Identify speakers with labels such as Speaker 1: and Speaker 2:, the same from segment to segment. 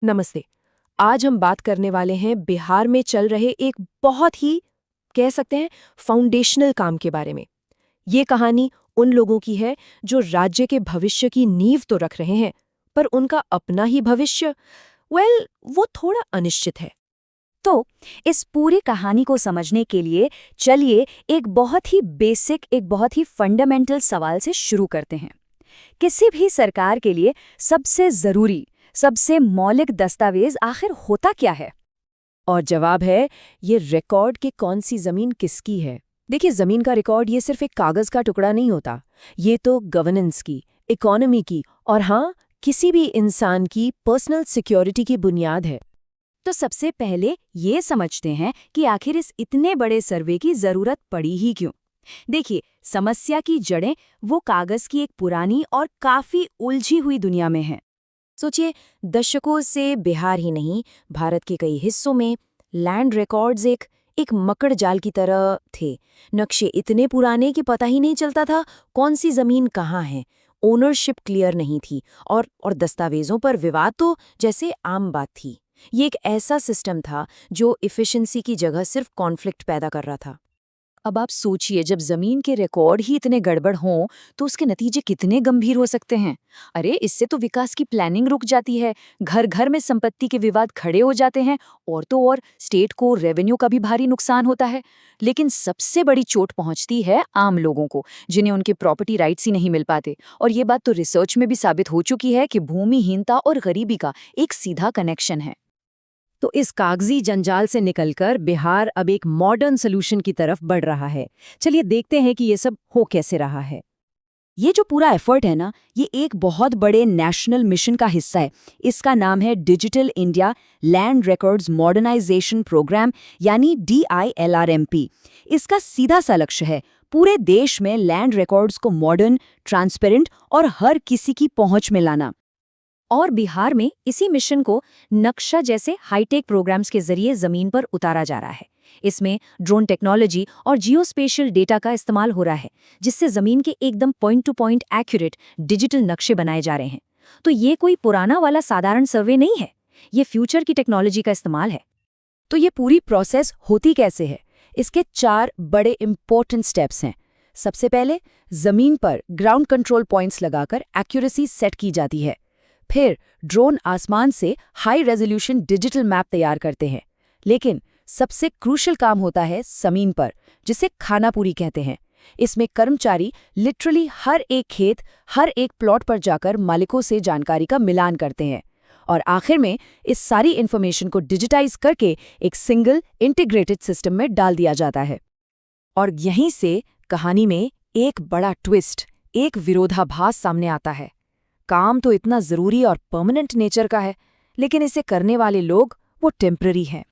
Speaker 1: नमस्ते। आज हम बात करने वाले हैं बिहार में चल रहे एक बहुत ही कह सकते हैं फाउंडेशनल काम के बारे में। ये कहानी उन लोगों की है जो राज्य के भविष्य की नींव तो रख रहे हैं, पर उनका अपना ही भविष्य वो थोड़ा अनिश्चित है।
Speaker 2: तो इस पूरी कहानी को समझने के लिए चलिए एक बहुत ही फंडामेंटल सवाल से शुरू करते हैं। किसी भी सरकार के लिए सबसे जरूरी, सबसे मौलिक दस्तावेज आखिर होता क्या है?
Speaker 1: और जवाब है ये रिकॉर्ड कि कौन सी जमीन किसकी है। देखिए, जमीन का रिकॉर्ड ये सिर्फ एक कागज का टुकड़ा नहीं होता। ये तो गवर्नेंस की, इकोनॉमी की और हाँ, किसी भी इंसान की पर्सनल सिक्योरिटी की बुनियाद है।
Speaker 2: तो सबसे पहले ये समझते हैं कि आखिर इस इतने बड़े सर्वे की जरूरत पड़ी ही क्यों। देखिए, समस्या की जड़ें वो कागज की एक पुरानी और काफी उलझी हुई दुनिया में हैं।
Speaker 1: सोचिए, दशकों से बिहार ही नहीं, भारत के कई हिस्सों में लैंड रिकॉर्ड्स एक मकड़ जाल की तरह थे। नक्शे इतने पुराने कि पता ही नहीं चलता था कौन सी जमीन कहाँ है। ओनरशिप क्लियर नहीं थी और दस्तावेजों पर विवाद तो जैसे आम बात थी। ये एक ऐसा सिस्टम था जो इफिशिएंसी की जगह सिर्फ कॉन्फ्लिक्ट पैदा कर रहा था।
Speaker 2: अब आप सोचिए, जब जमीन के रिकॉर्ड ही इतने गड़बड़ हों तो उसके नतीजे कितने गंभीर हो सकते हैं। अरे, इससे तो विकास की प्लानिंग रुक जाती है, घर घर में संपत्ति के विवाद खड़े हो जाते हैं और तो और स्टेट को रेवेन्यू का भी भारी नुकसान होता है। लेकिन सबसे बड़ी चोट पहुंचती है आम लोगों को, जिन्हें उनके प्रॉपर्टी राइट्स ही नहीं मिल पाते। और ये बात तो रिसर्च में भी साबित हो चुकी है कि भूमिहीनता और गरीबी का एक सीधा कनेक्शन है।
Speaker 1: तो इस कागजी जंजाल से निकलकर बिहार अब एक मॉडर्न सोल्यूशन की तरफ बढ़ रहा है। चलिए देखते हैं कि ये सब हो कैसे रहा है।
Speaker 2: ये जो पूरा एफर्ट है ना, ये एक बहुत बड़े नेशनल मिशन का हिस्सा है। इसका नाम है digital India land records modernisation programme, यानी DILRMP। इसका सीधा सा लक्ष्य है पूरे देश में लैंड रिकॉर्ड्स को मॉडर्न, ट्रांसपेरेंट और हर किसी की पहुंच में लाना। और बिहार में इसी मिशन को नक्शा जैसे हाईटेक प्रोग्राम्स के जरिए जमीन पर उतारा जा रहा है। इसमें ड्रोन टेक्नोलॉजी और जियोस्पेशियल डेटा का इस्तेमाल हो रहा है, जिससे जमीन के एकदम point two point accurate digital नक्शे बनाए जा रहे हैं। तो ये कोई पुराना वाला साधारण सर्वे नहीं है, ये फ्यूचर की टेक्नोलॉजी का इस्तेमाल है।
Speaker 1: तो ये पूरी प्रोसेस होती कैसे है? इसके 4 बड़े इंपॉर्टेंट स्टेप्स हैं। सबसे पहले, जमीन पर ग्राउंड कंट्रोल पॉइंट्स लगाकर एक्यूरेसी सेट की जाती है। फिर ड्रोन आसमान से हाई रेजोल्यूशन डिजिटल मैप तैयार करते हैं। लेकिन सबसे क्रूशियल काम होता है जमीन पर, जिसे खानापुरी कहते हैं। इसमें कर्मचारी लिटरली हर एक खेत, हर एक प्लॉट पर जाकर मालिकों से जानकारी का मिलान करते हैं और आखिर में इस सारी इन्फॉर्मेशन को डिजिटाइज करके एक सिंगल इंटीग्रेटेड सिस्टम में डाल दिया जाता है। और यहीं से कहानी में एक बड़ा ट्विस्ट, एक विरोधाभास सामने आता है। काम तो इतना जरूरी और परमानेंट नेचर का है, लेकिन इसे करने वाले लोग वो टेम्पररी हैं।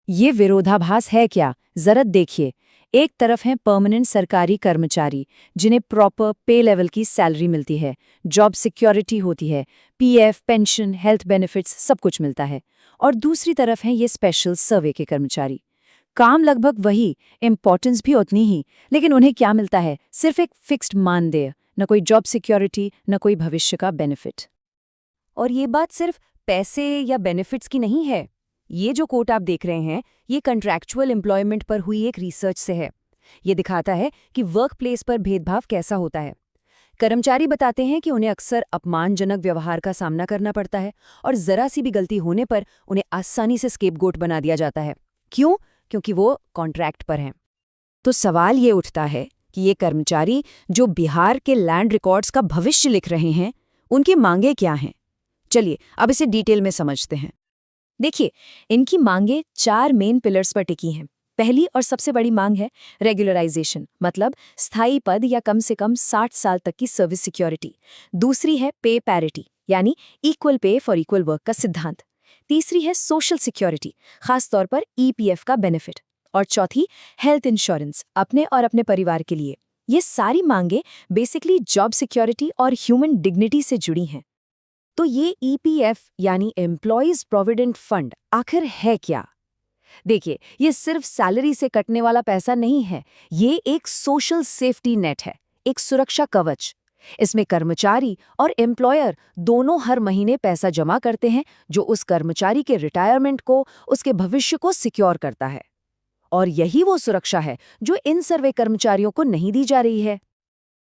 Speaker 1: ये विरोधाभास है क्या? जरा देखिए। एक तरफ हैं परमानेंट सरकारी कर्मचारी, जिन्हें प्रॉपर पे लेवल की सैलरी मिलती है, जॉब सिक्योरिटी होती है, PF, पेंशन, हेल्थ बेनिफिट्स सब कुछ मिलता है। और दूसरी तरफ हैं ये स्पेशल सर्वे के कर्मचारी। काम लगभग वही, इम्पोर्टेंस भी उतनी ही, लेकिन उन्हें क्या मिलता है? सिर्फ एक फिक्स्ड मानदेय, न कोई जॉब सिक्योरिटी, न कोई भविष्य का बेनिफिट। और ये बात सिर्फ पैसे या बेनिफिट्स की नहीं है। ये जो कोट आप देख रहे हैं, ये कंट्रैक्चुअल एम्प्लॉयमेंट पर हुई एक रिसर्च से है। ये दिखाता है कि वर्क प्लेस पर भेदभाव कैसा होता है। कर्मचारी बताते हैं कि उन्हें अक्सर अपमानजनक व्यवहार का सामना करना पड़ता है और जरा सी भी गलती होने पर उन्हें आसानी से स्केपगोट बना दिया जाता है। क्यों? क्योंकि वो कॉन्ट्रैक्ट पर हैं। तो सवाल ये उठता है कि ये कर्मचारी जो बिहार के लैंड रिकॉर्ड्स का भविष्य लिख रहे हैं, उनकी मांगें क्या हैं? चलिए अब इसे डिटेल में समझते हैं।
Speaker 2: देखिए, इनकी मांगें 4 मेन पिलर्स पर टिकी हैं। पहली और सबसे बड़ी मांग है रेगुलराइजेशन, मतलब स्थायी पद या कम से कम 60 साल तक की सर्विस सिक्योरिटी। दूसरी है पे पैरिटी, यानी equal pay for equal work का सिद्धांत। तीसरी है सोशल सिक्योरिटी, खासतौर पर EPF का बेनिफिट। और चौथी, हेल्थ इंश्योरेंस, अपने और अपने परिवार के लिए। ये सारी मांगें बेसिकली जॉब सिक्योरिटी और ह्यूमन डिग्निटी से जुड़ी हैं।
Speaker 1: तो ये EPF यानी एम्प्लॉयज प्रोविडेंट फंड आखिर है क्या? देखिए, ये सिर्फ सैलरी से कटने वाला पैसा नहीं है, ये एक सोशल सेफ्टी नेट है, एक सुरक्षा कवच। इसमें कर्मचारी और एम्प्लॉयर दोनों हर महीने पैसा जमा करते हैं, जो उस कर्मचारी के रिटायरमेंट को, उसके भविष्य को सिक्योर करता है। और यही वो सुरक्षा है जो इन सर्वे कर्मचारियों को नहीं दी जा रही है।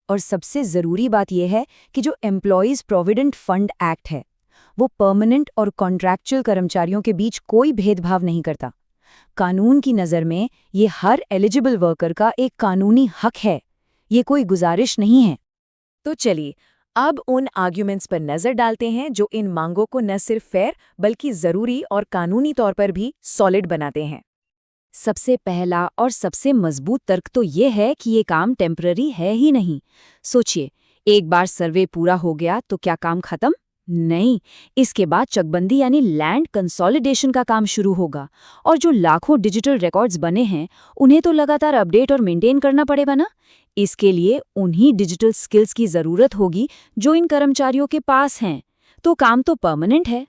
Speaker 2: और सबसे ज़रूरी बात यह है कि जो एम्प्लॉयज़ प्रोविडेंट फंड एक्ट है, वो परमानेंट और कॉन्ट्रैक्चुअल कर्मचारियों के बीच कोई भेदभाव नहीं करता। कानून की नज़र में ये हर एलिजिबल वर्कर का एक कानूनी हक है, ये कोई गुजारिश नहीं है।
Speaker 1: तो चलिए अब उन आर्ग्यूमेंट्स पर नजर डालते हैं जो इन मांगों को न सिर्फ फेयर बल्कि जरूरी और कानूनी तौर पर भी सॉलिड बनाते हैं।
Speaker 2: सबसे पहला और सबसे मजबूत तर्क तो ये है कि ये काम टेम्पररी है ही नहीं। सोचिए, एक बार सर्वे पूरा हो गया तो क्या काम खत्म? नहीं, इसके बाद चकबंदी यानी लैंड कंसोलिडेशन का काम शुरू होगा। और जो लाखों डिजिटल रिकॉर्ड्स बने हैं, उन्हें तो लगातार अपडेट और मेंटेन करना पड़ेगा ना। इसके लिए उन्हीं डिजिटल स्किल्स की ज़रूरत होगी जो इन कर्मचारियों के पास हैं। तो काम तो परमानेंट है।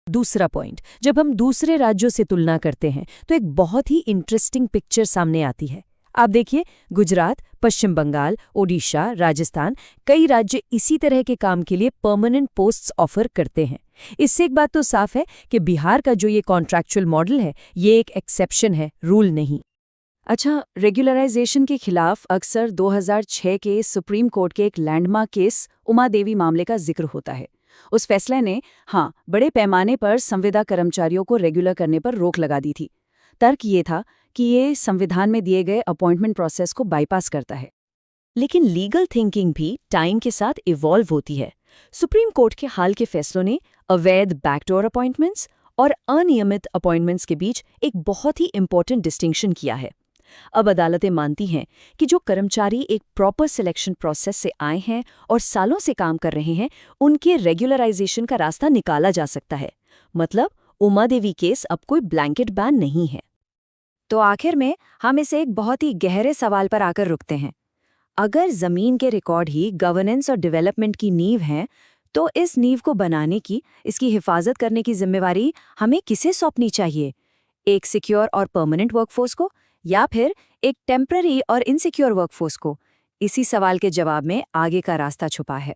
Speaker 1: दूसरा पॉइंट, जब हम दूसरे राज्यों से तुलना करते हैं तो एक बहुत ही इंटरेस्टिंग पिक्चर सामने आती है। आप देखिए, गुजरात, पश्चिम बंगाल, ओडिशा, राजस्थान, कई राज्य इसी तरह के काम के लिए परमानेंट पोस्ट्स ऑफर करते हैं। इससे एक बात तो साफ है कि बिहार का जो ये कॉन्ट्रैक्चुअल मॉडल है, ये एक एक्सेप्शन है, रूल नहीं।
Speaker 2: अच्छा, रेगुलराइजेशन के खिलाफ अक्सर 2006 के सुप्रीम कोर्ट के एक लैंडमार्क केस उमा देवी मामले का जिक्र होता है। उस फैसले ने बड़े पैमाने पर संविदा कर्मचारियों को रेगुलर करने पर रोक लगा दी थी। तर्क ये था कि ये संविधान में दिए गए अपॉइंटमेंट प्रोसेस को बाईपास करता है।
Speaker 1: लेकिन लीगल थिंकिंग भी टाइम के साथ इवॉल्व होती है। सुप्रीम कोर्ट के हाल के फैसलों ने अवैध बैकडोर अपॉइंटमेंट्स और अनियमित अपॉइंटमेंट्स के बीच एक बहुत ही इंपॉर्टेंट डिस्टिंक्शन किया है। अब अदालतें मानती हैं कि जो कर्मचारी एक प्रॉपर सिलेक्शन प्रोसेस से आए हैं और सालों से काम कर रहे हैं, उनके रेगुलराइजेशन का रास्ता निकाला जा सकता है। मतलब उमा देवी केस अब कोई ब्लैंकेट बैन नहीं है।
Speaker 2: तो आखिर में हम इसे एक बहुत ही गहरे सवाल पर आकर रुकते हैं। अगर जमीन के रिकॉर्ड ही गवर्नेंस और डेवलपमेंट की नींव हैं, तो इस नींव को बनाने की, इसकी हिफाजत करने की जिम्मेवारी हमें किसे सौंपनी चाहिए? एक सिक्योर और परमानेंट वर्कफोर्स को, या फिर एक टेम्पररी और इनसिक्योर वर्कफोर्स को? इसी सवाल के जवाब में आगे का रास्ता छुपा है।